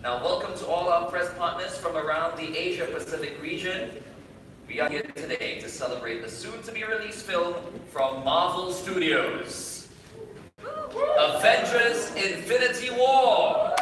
Now, welcome to all our press partners from around the Asia-Pacific region. We are here today to celebrate the soon-to-be-released film from Marvel Studios, Avengers: Infinity War.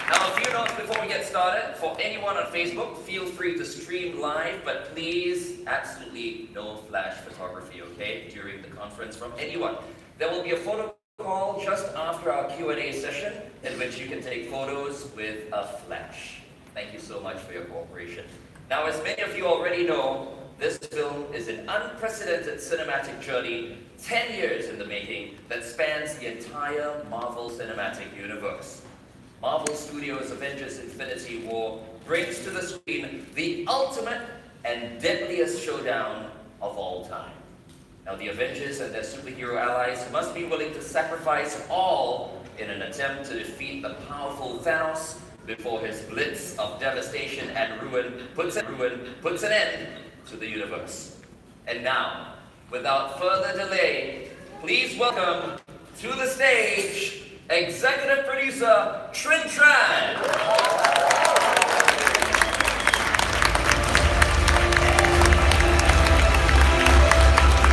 Now, a few notes before we get started. For anyone on Facebook, feel free to stream live, but please, absolutely no flash photography, okay, during the conference from anyone. There will be a photo call just after our Q&A session, in which you can take photos with a flash. Thank you so much for your cooperation. Now, as many of you already know, this film is an unprecedented cinematic journey, 10 years in the making, that spans the entire Marvel Cinematic Universe. Marvel Studios' Avengers: Infinity War brings to the screen the ultimate and deadliest showdown of all time. Now, the Avengers and their superhero allies must be willing to sacrifice all in an attempt to defeat the powerful Thanos before his blitz of devastation and ruin puts an end to the universe. And now, without further delay, please welcome to the stage Executive Producer Trin Tran.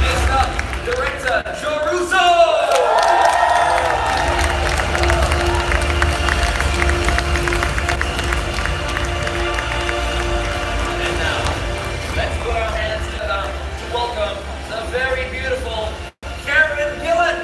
Next up, Director Joe Russo. And now, let's put our hands together to welcome the very beautiful Karen Gillan.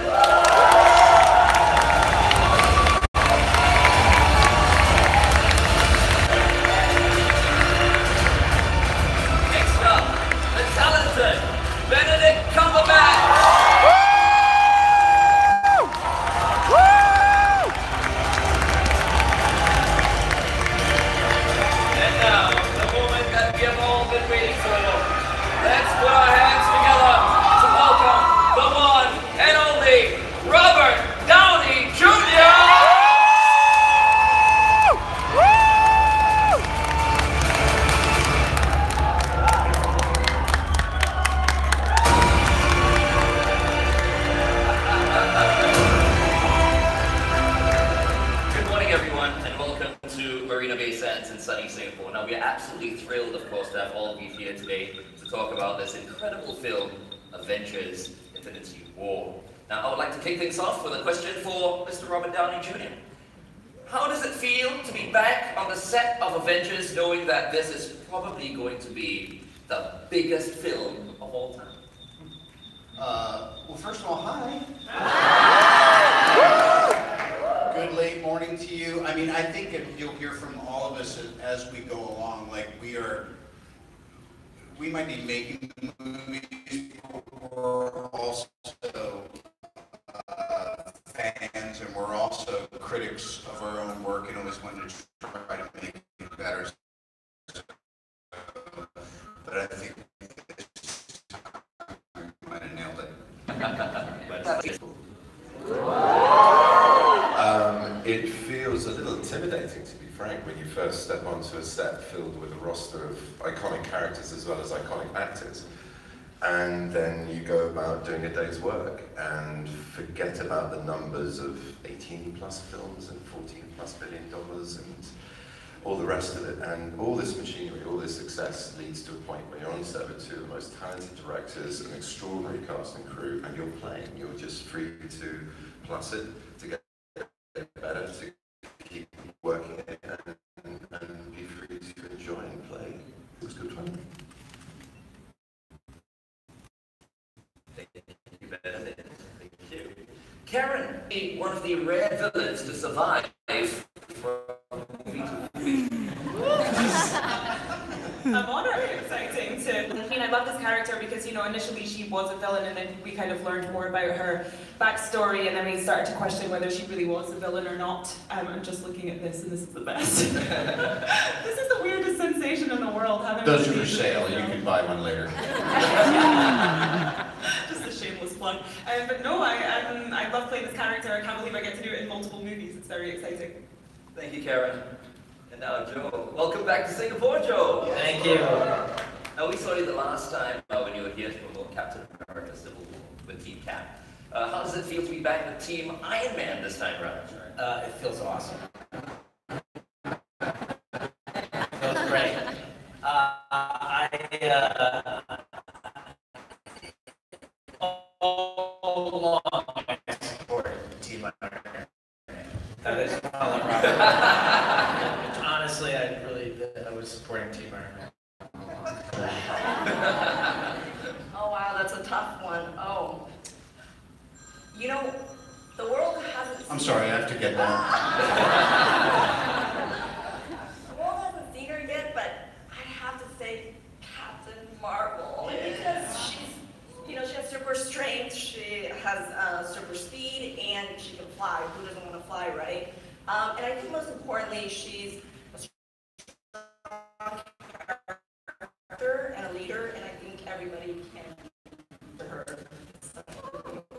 Avengers: Infinity War. Now, I would like to kick things off with a question for Mr. Robert Downey Jr. How does it feel to be back on the set of Avengers, knowing that this is probably going to be the biggest film of all time? Well, first of all, hi. Good late morning to you. I mean, I think you'll hear from all of us as we go along. Like, we might be making the movies, but we're also fans, and we're also critics of our own work and always want to try to make it better. But I think this time we might have nailed it. It feels a little intimidating, to be frank, when you first step onto a set filled with a roster of iconic characters as well as iconic actors. And then you go about doing a day's work and forget about the numbers of 18 plus films and 14 plus $1 billion and all the rest of it. And all this machinery, all this success leads to a point where you're on set with two of the most talented directors, an extraordinary cast and crew, and you're playing. You're just free to plus it, to get better, to keep working it, and be free to enjoy and play. It was good fun. Thank you. Karen, one of the rare villains to survive from movie to movie. I'm honored. Exciting to. I mean, I love this character because, you know, initially she was a villain, and then we kind of learned more about her backstory, and then we started to question whether she really was a villain or not. I'm just looking at this, and this is the best. This is the weirdest sensation in the world. Those are for sale. You can buy one later. Just a shameless plug. But no, I love playing this character. I can't believe I get to do it in multiple movies. It's very exciting. Thank you, Karen. And now, Joe. Welcome back to Singapore, Joe. Thank you. Now, we saw you the last time when you were here to promote Captain America Civil War with Team Cap. How does it feel to be back with Team Iron Man this time around? It feels awesome. It feels great. All along I support Team Iron Man. That is all around. Honestly, I was supporting Team Iron Man. Oh wow, that's a tough one. Oh. You know, the world hasn't I'm sorry, I have to get that. The world hasn't seen her yet, but I have to say Captain Marvel. Because she's, you know, she has super strength, she has super speed, and she can fly. Who doesn't want to fly, right? And I think most importantly, she's a strong character and a leader, and I think everybody can to her.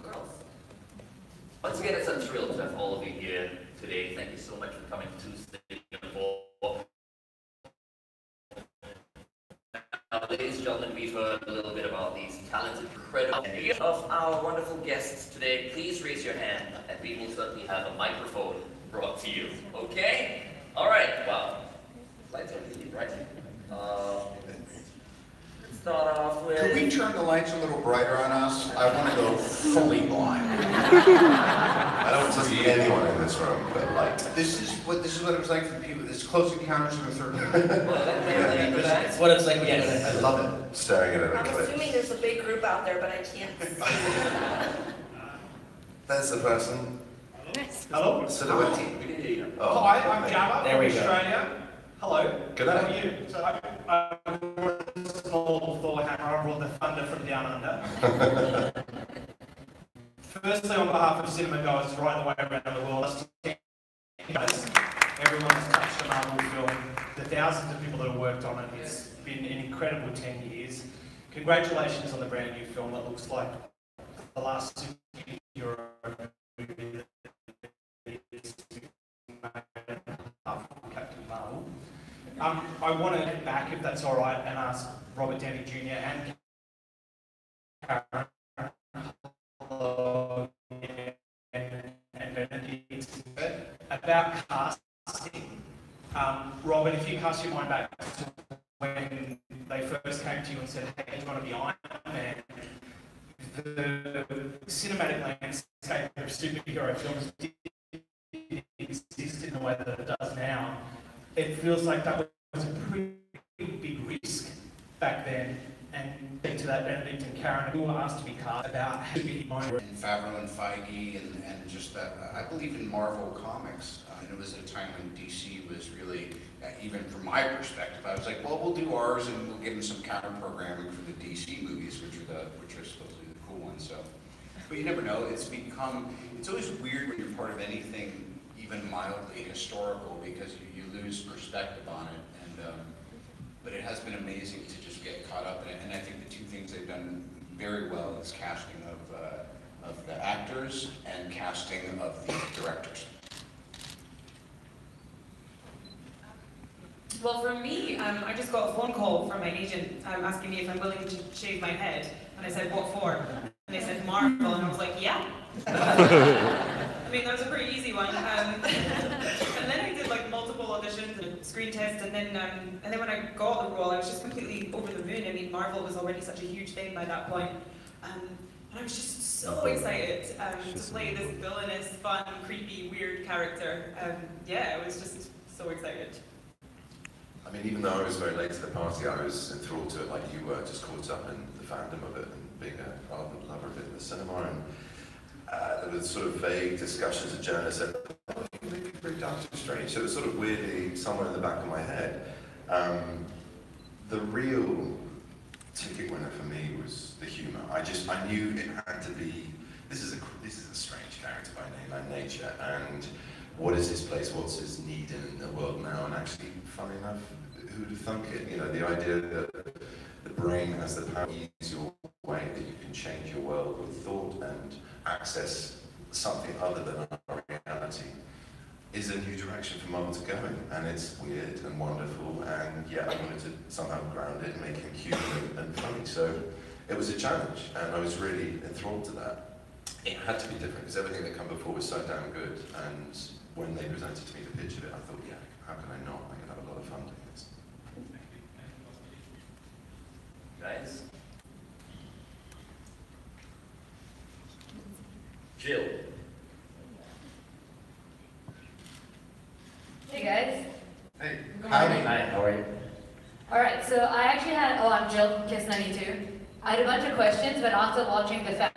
Girls. Once again, it's a thrill to have all of you here today. Thank you so much for coming to Singapore. Now, ladies and gentlemen, we've heard a little bit about these talented, incredible of our wonderful guests today. Please raise your hand, and we will certainly have a microphone brought to you. Okay? All right. Wow. Lights are really bright. Let's start off with. Could we turn the lights a little brighter on us? I want to go fully blind. I don't see anyone in this room, but like, This is what it was like for the people. It's Close Encounters of the Third Kind. It's what it's like when you I love it. staring at an I'm eclipse. assuming there's a big group out there, but I can't see. There's the person. Hello. Silhouette. Oh, Hi, I'm Jabba There from we go. Australia. Hello. Good How day. are you? So I'm a small Thor hammer. I brought the thunder from down under. Firstly, on behalf of cinema goers right the way around the world, everyone's touched a Marvel film. The thousands of people that have worked on it. It's been an incredible 10 years. Congratulations on the brand new film that looks like the last superhero movie that is Captain Marvel. I want to get back, if that's all right, and ask Robert Downey Jr. and Karen and Benedict about casting. Robert, if you cast your mind back to when they first came to you and said, "Hey, do you want to be Iron Man?" The cinematic landscape of superhero films didn't exist in the way that it does now. It feels like that was a pretty big risk back then. And to that, Benedict and Karen, who were asked to be cast about how to be Iron Man. And Favreau and Feige and just that. I believe in Marvel Comics. And it was a time when DC was really, even from my perspective, I was like, well, we'll do ours and we'll give them some counter programming for the DC movies, which are supposed to be the cool ones. So, but you never know. It's always weird when you're part of anything even mildly historical because you lose perspective on it. And but it has been amazing to just get caught up in it. And I think the two things they've done very well is casting of the actors and casting of the directors. Well, for me, I just got a phone call from my agent asking me if I'm willing to shave my head. And I said, what for? And they said, Marvel. And I was like, yeah. I mean, that was a pretty easy one. And then I did like multiple auditions and screen tests. And then when I got the role, I was just completely over the moon. I mean, Marvel was already such a huge thing by that point. And I was just so excited to play this villainous, fun, creepy, weird character. Yeah, I was just so excited. I mean, even though I was very late to the party, I was enthralled to it like you were, just caught up in the fandom of it and being a ardent lover of it in the cinema. And there were sort of vague discussions with journalists that they could break down too strange. So it was sort of weirdly somewhere in the back of my head. The real ticket winner for me was the humour. I knew it had to be. This is a strange character by name and nature, and what is his place? What's his need in the world now? And actually, funny enough, who'd have thunk it? You know, the idea that the brain has the power to ease your way, that you can change your world with thought and access something other than our reality, is a new direction for Marvel to go in. And it's weird and wonderful, and yeah, I wanted to somehow ground it and make it human and funny. So it was a challenge, and I was really enthralled to that. it had to be different because everything that came before was so damn good. And when they presented to me the pitch of it, I thought, yeah, how can I not? I can have a lot of fun doing this. Guys? Jill. Hey guys. Hey, Howdy. Hi, how are you? Alright, so I actually had, I'm Jill, Kiss92. I had a bunch of questions, but after watching the fan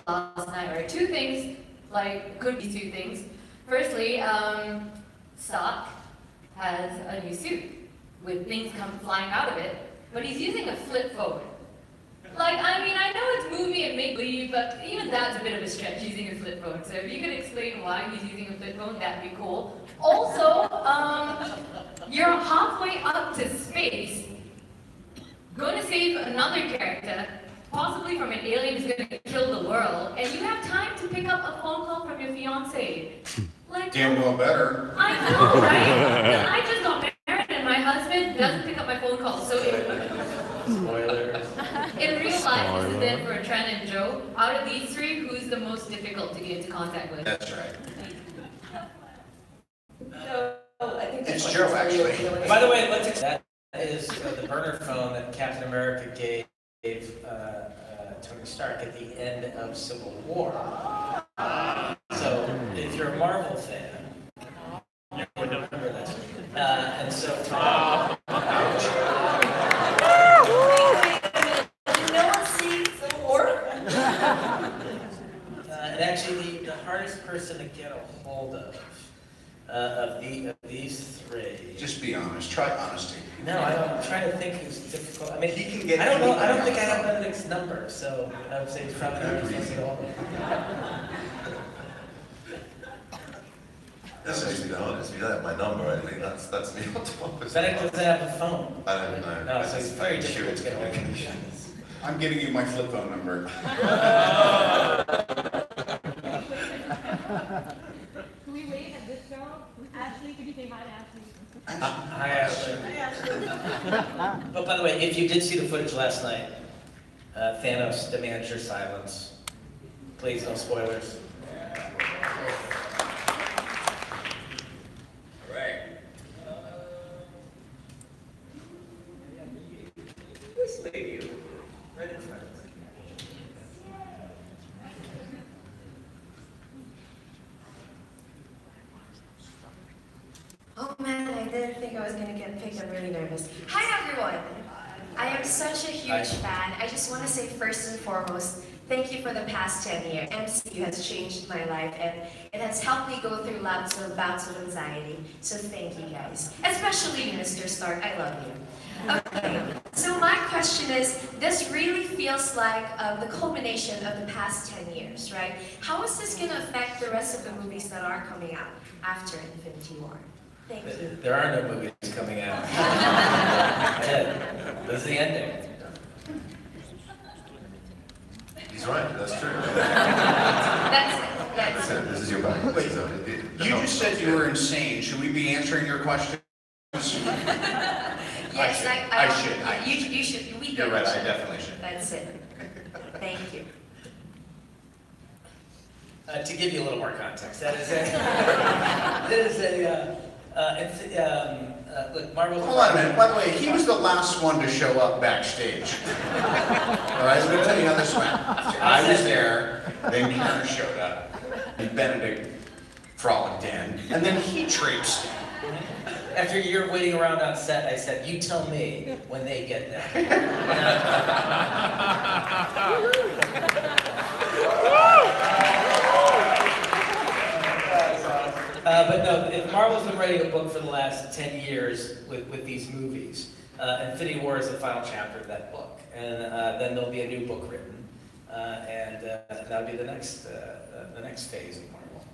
last night, right, two things, like, could be two things. Firstly, Stark has a new suit with things come flying out of it, but he's using a flip phone. Like, I mean, I know it's movie and make-believe, but even that's a bit of a stretch, using a flip phone. So if you could explain why he's using a flip phone, that'd be cool. Also, you're halfway up to space, going to save another character, possibly from an alien who's going to kill the world, and you have time to pick up a phone call from your fiancé. Like, damn well better. I know, right? I just got married, and my husband doesn't pick up my phone calls, so Spoilers. in real life, this is then for Tran and Joe. Out of these three, who's the most difficult to get into contact with? That's right. So, I think It's this Joe, one's for you, actually. Felix. By the way, that is the burner phone that Captain America gave Tony Stark at the end of Civil War. So, if you're a Marvel fan, you would remember this. And so, Did no one see Civil War? and actually, the hardest person to get a hold of these three. Just be honest. Try honesty. No, I'm trying to think who's difficult. I mean, He can get I don't know. I don't anybody think I on have the phone. Benedict's number, so I would say he's probably not supposed to get hold of me. That's actually honest. If you don't have my number, I think that's me on top of Benedict doesn't have a phone. I don't know. No, so it's very difficult to get hold of him. I'm giving you my flip phone number. Can we wait at this show? Ashley, could you say hi to Ashley? Hi, Ashley. But by the way, if you did see the footage last night, Thanos demands your silence. Please, no spoilers. Alright. This lady right in front. Oh man, I didn't think I was gonna get picked. I'm really nervous. Hi everyone! I am such a huge fan. I just want to say first and foremost, thank you for the past 10 years. MCU has changed my life and it has helped me go through lots of bouts of anxiety. So thank you guys. Especially you, Mr. Stark. I love you. Okay, so my question is, this really feels like the culmination of the past 10 years, right? How is this going to affect the rest of the movies that are coming out after Infinity War? Thank you. There are no movies coming out. This is the ending. He's right, that's true. That's it. That's it, this is your bag. Wait, you just said you were insane. Should we be answering your questions? Yes, I should. You should. We You're right, I definitely should. That's it. Thank you. To give you a little more context, that is look, Marvel. Hold on a minute. By the way, he was the last one to show up backstage. All right, let me tell you how this went. I was there, then Karen showed up, and Benedict frolicked in, and then he traipsed in. After a year of waiting around on set, I said, "You tell me when they get there." But no, if Marvel's been writing a book for the last 10 years with these movies, Infinity War is the final chapter of that book, and then there'll be a new book written, and that'll be the next phase of Marvel.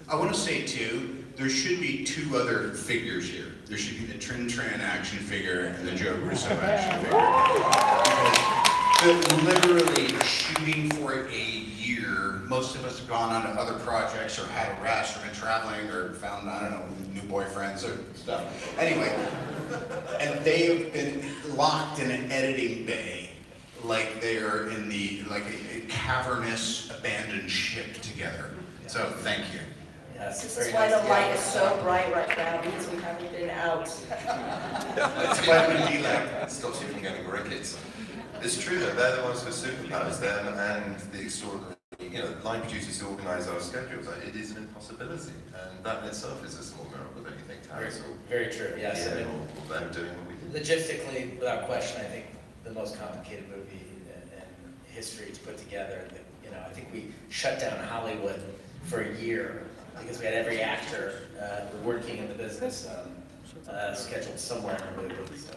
I want to say too, there should be two other figures here. There should be the Trin Tran action figure and the Joe Russo action figure. Because literally shooting for a year, most of us have gone on to other projects or had a rest or been traveling or found, I don't know, new boyfriends or stuff. Anyway, and they have been locked in an editing bay like they are in like a cavernous, abandoned ship together. So thank you. Yes, This very is why nice. the light is so bright right now, because we haven't been out. It's vitamin D lamp. It stops you from getting rickets. It's true that they're the ones with superpowers, them and the extraordinary, line producers who organise our schedules. It is an impossibility, and that in itself is a small miracle, don't you think, Terry? Very true, yes. Yeah, or them doing what we did. Logistically, without question, I think the most complicated movie in history to put together. I think we shut down Hollywood for a year because we had every actor working in the business scheduled somewhere in the movie, so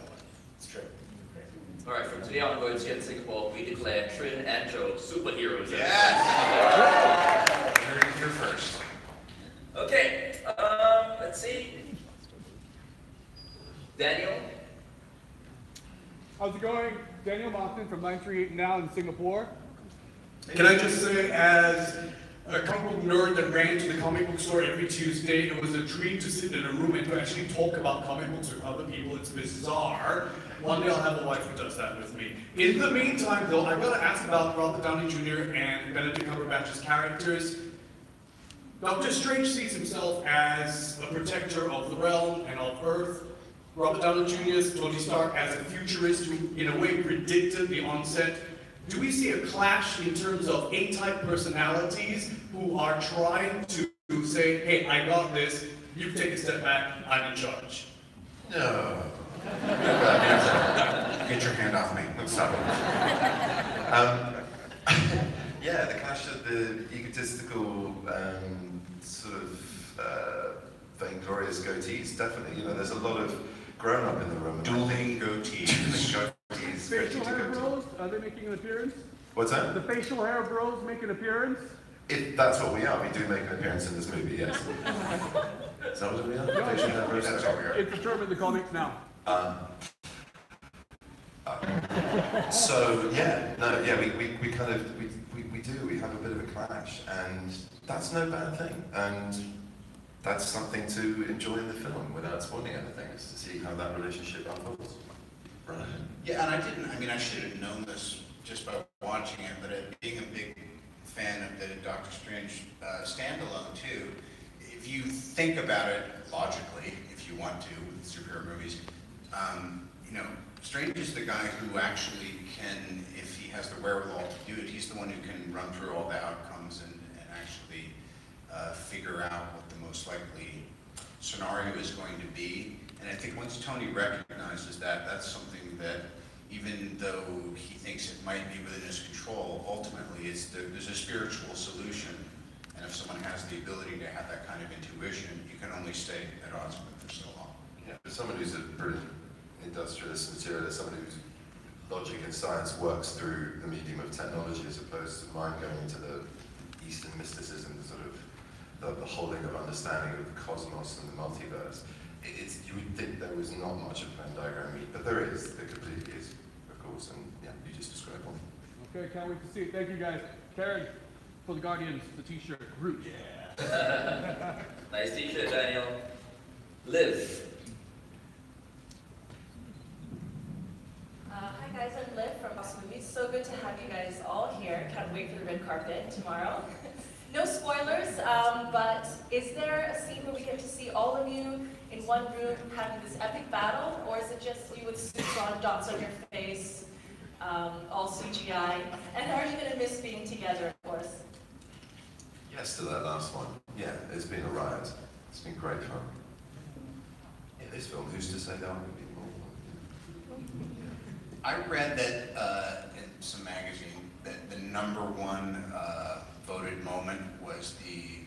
it's true. All right, from today onwards here in Singapore, we declare Trin and Joe superheroes. Yes! You're first. Okay, let's see. Daniel? How's it going? Daniel Mothman from 938 Now in Singapore. Can I just say, as a comic book nerd that ran to the comic book store every Tuesday, it was a treat to sit in a room and to actually talk about comic books with other people. It's bizarre. One day I'll have a wife who does that with me. In the meantime, though, I've got to ask about Robert Downey Jr. and Benedict Cumberbatch's characters. Doctor Strange sees himself as a protector of the realm and of Earth. Robert Downey Jr.'s Tony Stark as a futurist who, in a way, predicted the onset. Do we see a clash in terms of A-type personalities who are trying to say, hey, I got this, you take a step back, I'm in charge? No. Get your hand off me. Stop it. Yeah, the clash of the egotistical, sort of vainglorious goatees, definitely. There's a lot of grown-up in the room. Dueling goatees. Facial hair bros, are they making an appearance? What's that? The facial hair bros make an appearance? That's what we are. We do make an appearance in this movie, yes. Is that what we are? No, Facial hair bros? That's what we are. It's determined in the comics now. So yeah, no, yeah, we kind of we have a bit of a clash, and that's no bad thing, and that's something to enjoy in the film without spoiling anything, is to see how that relationship unfolds. Right. Yeah, and I should have known this just by watching it, but being a big fan of the Doctor Strange standalone too, if you think about it logically, if you want to, with superhero movies, Strange is the guy who actually can, if he has the wherewithal to do it, he's the one who can run through all the outcomes and actually figure out what the most likely scenario is going to be. And I think once Tony recognizes that, that's something that, even though he thinks it might be within his control, ultimately there's a spiritual solution. And if someone has the ability to have that kind of intuition, you can only stay at odds with it for so long. Yeah, for someone who's a brilliant industrialist, materialist, someone whose logic and science works through the medium of technology as opposed to mine going into the Eastern mysticism, sort of the holding of understanding of the cosmos and the multiverse. You would think there was not much of a Venn diagram, but there is. There completely is, of course, and yeah, you just described one. Okay, can't wait to see it. Thank you guys. Karen, for the Guardians, the t-shirt. Groot. Yeah. Nice t-shirt, Daniel. Liv. Hi guys, I'm Liv from Boss Movies. So good to have you guys all here. Can't wait for the red carpet tomorrow. No spoilers, but is there a scene where we get to see all of you in one room having this epic battle, or is it just you with suits on, dots on your face, all CGI? And are you going to miss being together, of course? Yes to that last one. Yeah, it's been a riot. It's been great fun. Yeah, this film, who's to say there aren't going to be more? I read that in some magazine that the #1 voted moment was the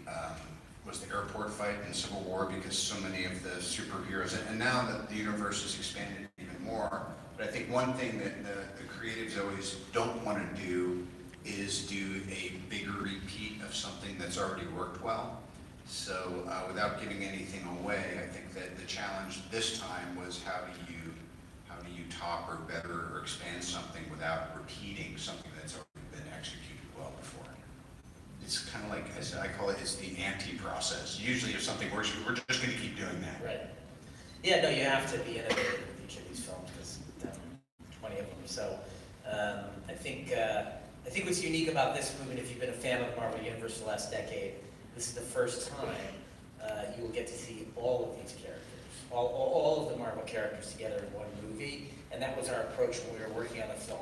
airport fight in Civil War, because so many of the superheroes, and now that the universe has expanded even more, but I think one thing that the creatives always don't want to do is do a bigger repeat of something that's already worked well. So without giving anything away, I think that the challenge this time was how do you top or better or expand something without repeating something that's already been executed well before. It's kind of like, as I call it, it's the anti-process. Usually if something works, we're just going to keep doing that. Right. Yeah, no, you have to be innovative with each of these films, because 20 of them. So I think what's unique about this movie, and if you've been a fan of the Marvel Universe the last decade, this is the first time you will get to see all of these characters, all of the Marvel characters together in one movie, and that was our approach when we were working on the film.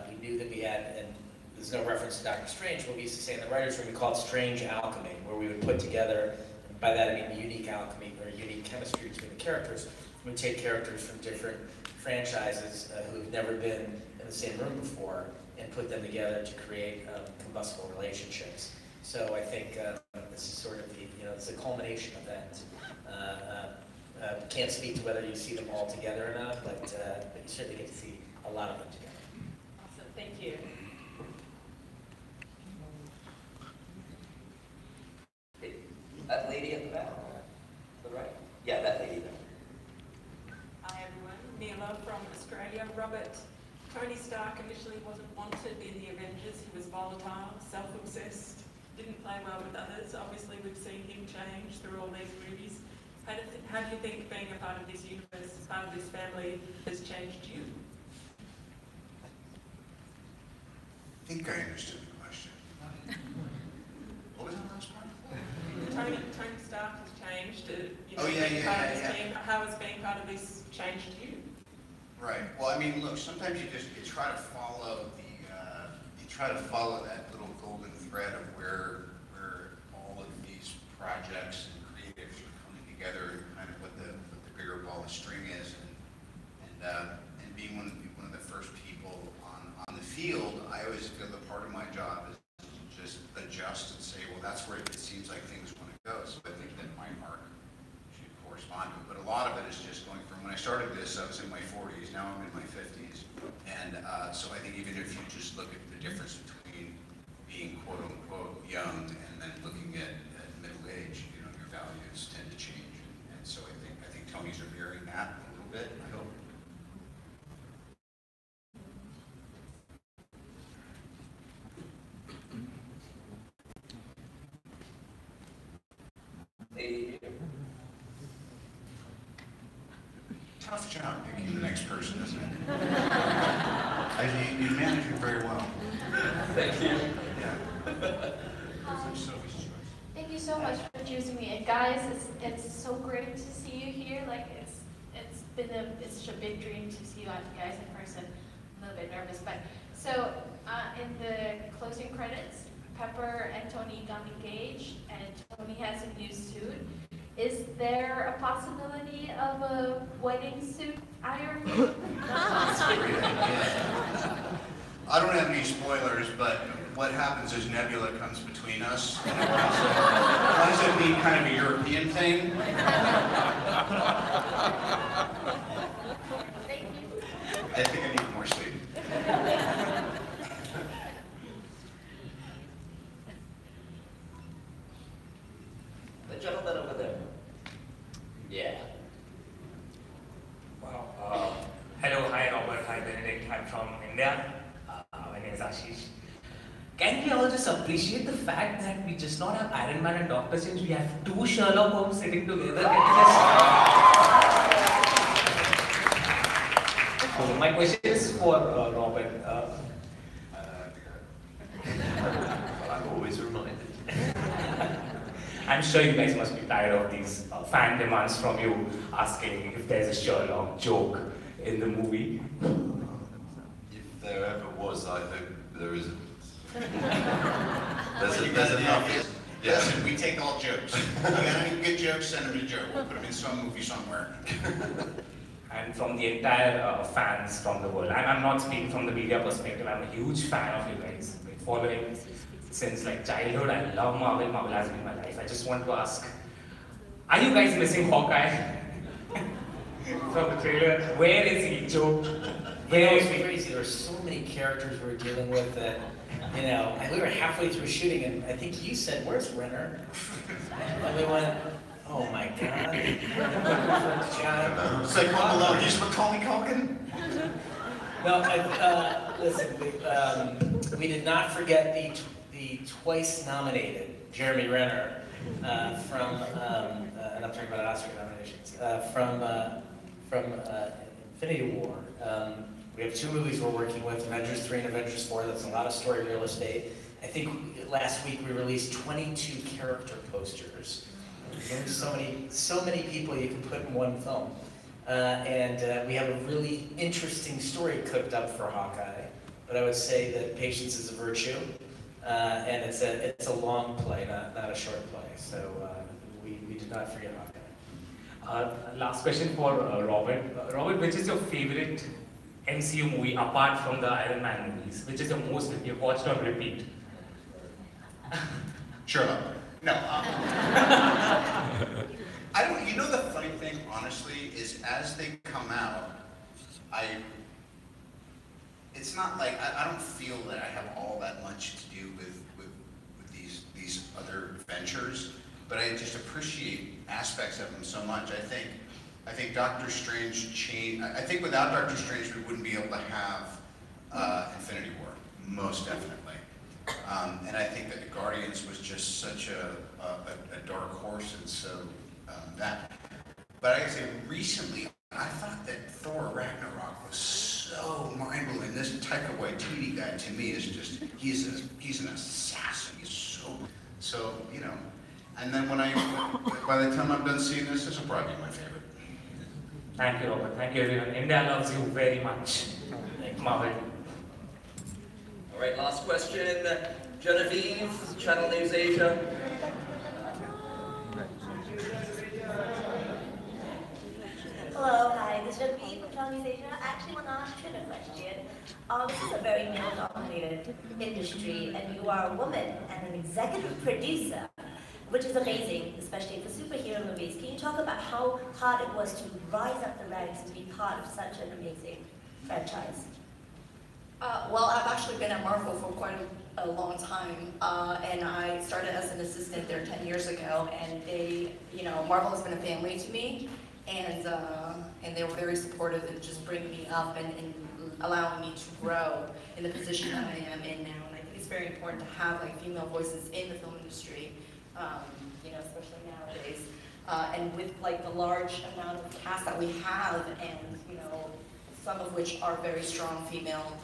We knew that we had, and there's no reference to Doctor Strange, but we used to say in the writers' room, we call it strange alchemy, where we would put together, and by that I mean unique alchemy, or unique chemistry between the characters. We would take characters from different franchises who have never been in the same room before, and put them together to create combustible relationships. So I think this is sort of the, it's a culmination of that. Can't speak to whether you see them all together or not, but you certainly get to see a lot of them together. Awesome, thank you. That lady at the back, to the right? Yeah, that lady there. Hi everyone, Nebula from Australia. Robert, Tony Stark initially wasn't wanted in the Avengers. He was volatile, self-obsessed, didn't play well with others. Obviously we've seen him change through all these movies. How do you think being a part of this universe, part of this family, has changed you? I think I understood the question. What was the last part? Tony Stark has changed. Oh, yeah. Team. How has being part of this changed you? Right. Well, I mean, look. Sometimes you try to follow that little golden thread of where all of these projects and creatives are coming together, and kind of what the bigger ball of string is, and being one of the first people on the field. I always feel that part of my job is to just adjust and say, well, that's where it seems like things want to go. So I think that my mark should correspond to it. But a lot of it is just going from, when I started this, I was in my 40s, now I'm in my 50s. And so I think even if you just look at the difference between being quote unquote young and then looking at middle age, your values tend to change. And so I think Tony's are mirroring that a little bit, I hope. Tough job picking the next person, isn't it? You manage it very well. Thank you. Yeah. Thank you so much for choosing me. And guys, it's so great to see you here. Like it's such a big dream to see you guys in person. I'm a little bit nervous, but so in the closing credits, Pepper and Tony got engaged, and Tony has a new suit. Is there a possibility of a wedding suit iron? I don't have any spoilers, but what happens is Nebula comes between us. Why does it be kind of a European thing? Thank you. I think I need more sleep. The gentleman over there. Yeah. Wow. Hello, hi Robert, hi Benedict, I'm from India. My name is Ashish. Can we all just appreciate the fact that we just not have Iron Man and Doctor Strange, we have two Sherlock Holmes sitting together? So my question is for Robert. I'm always reminded. I'm sure you guys must be tired of these fan demands from you asking if there's a Sherlock joke in the movie. If there ever was, I think there isn't. There's enough. Yeah. Listen, we take all jokes. You got any good jokes, send them to Joe. We'll put them in some movie somewhere. And from the entire fans from the world. I'm not speaking from the media perspective. I'm a huge fan of you guys. Been following since like childhood. I love Marvel. Marvel has been my life. I just want to ask, are you guys missing Hawkeye? From the trailer, where is he, Joe? Where is he? Crazy. There are so many characters we're dealing with that, and we were halfway through shooting, and I think you said, "Where's Renner?" And we went, "Oh my God!" It's like Home Alone. He's Macaulay Culkin. No, listen. We did not forget the twice nominated Jeremy Renner from, and I'm talking about Oscar nominations from Infinity War. We have 2 movies we're working with, Avengers 3 and Avengers 4. That's a lot of story real estate. I think last week we released 22 character posters. There's so many people you can put in one film. And we have a really interesting story cooked up for Hawkeye. But I would say that patience is a virtue, and it's a long play, not a short play. So we did not forget Hawkeye. Last question for Robert. Robert, which is your favorite MCU movie apart from the Iron Man movies? Which is your most you've watched on repeat? Sherlock. No. I don't. You know, the funny thing, honestly, is as they come out, it's not like I don't feel that I have all that much to do with these other ventures, but I just appreciate aspects of them so much. I think Doctor Strange changed. I think without Doctor Strange, we wouldn't be able to have Infinity War, most definitely. And I think that the Guardians was just such a dark horse, and so that. But I gotta say, recently, I thought that Thor Ragnarok was so mind-blowing. This Taika Waititi guy, to me, is just, he's an assassin. He's so, you know. And then by the time I'm done seeing this will probably be my favorite. Thank you, Robert. Thank you, everyone. India loves you very much. Marvel. All right, last question. Genevieve, Channel News Asia. Hello, hi, this is Genevieve from Channel News Asia. I actually want to ask Trin a question. This is a very male-dominated industry, and you are a woman and an executive producer, which is amazing, especially for superhero movies. Can you talk about how hard it was to rise up the ranks and be part of such an amazing franchise? Well, I've actually been at Marvel for quite a long time, and I started as an assistant there 10 years ago, and Marvel has been a family to me, and they were very supportive in just bringing me up and allowing me to grow in the position that I am in now. And I think it's very important to have like female voices in the film industry, especially nowadays. And with like the large amount of cast that we have, and some of which are very strong female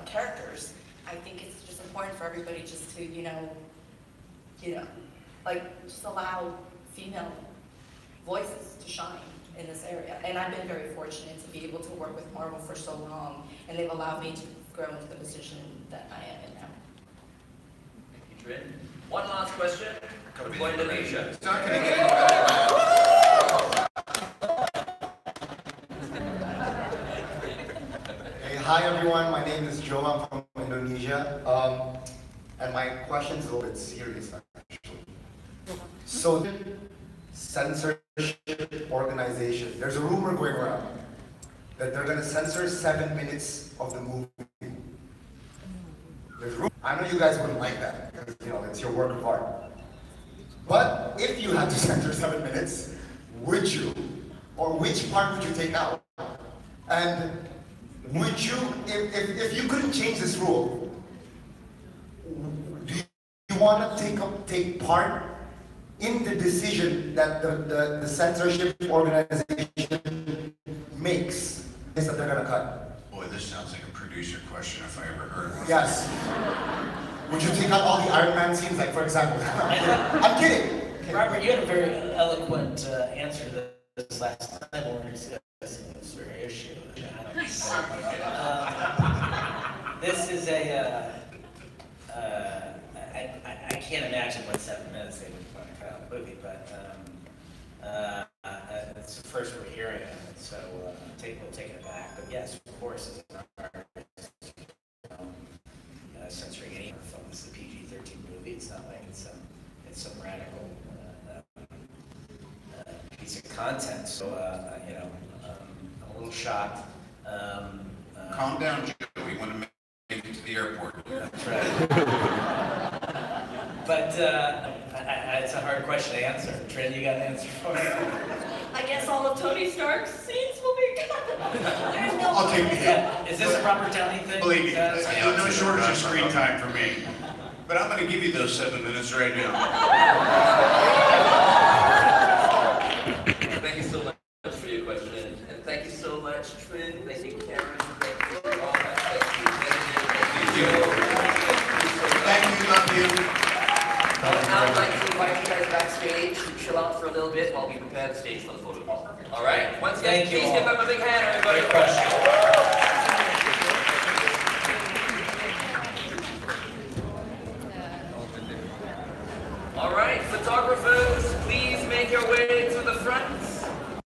characters, I think it's just important for everybody just to just allow female voices to shine in this area. And I've been very fortunate to be able to work with Marvel for so long, and they've allowed me to grow into the position that I am in now. Thank you, Trin. One last question from Indonesia. It's not going to get any better. Hey, hi everyone, my name is Joe, I'm from Indonesia. And my question is a little bit serious actually. So, censorship organization, there's a rumor going around that they're going to censor 7 minutes of the movie. I know you guys wouldn't like that, because it's your work of art. But if you had to censor 7 minutes, would you? Or which part would you take out? And would you, if you couldn't change this rule, do you want to take part in the decision that the censorship organization makes, is that they're going to cut? Boy, this sounds like a producer question if I ever heard one. Yes. Would you take out all the Iron Man scenes, like for example? I'm kidding. Robert, you had a very eloquent answer to this last time when we were discussing this very issue. This is I can't imagine what 7 minutes they would want to cut out of the movie, but it's the first we're hearing of it, so we'll take it back. But yes, of course, as an artist, censoring any film. This is a PG-13 movie. It's not like it's some radical piece of content. So I'm a little shocked. Calm down, Joe. We want to make it to the airport. That's right. But it's a hard question to answer. Trin, you got an answer for me? I guess all of Tony Stark's scenes will be cut. There's no I'll take the hit. Is this a Robert Downey thing? Believe me, there's no shortage of screen time for me. But I'm going to give you those 7 minutes right now. Thank you so much for your question, and thank you so much, Trin. Thank you, Karen. Thank backstage to chill out for a little bit while we prepare the stage for the photo ball. All right? Once again, Thank you please all. give them a big hand, everybody. Great question. All right, photographers, please make your way to the front.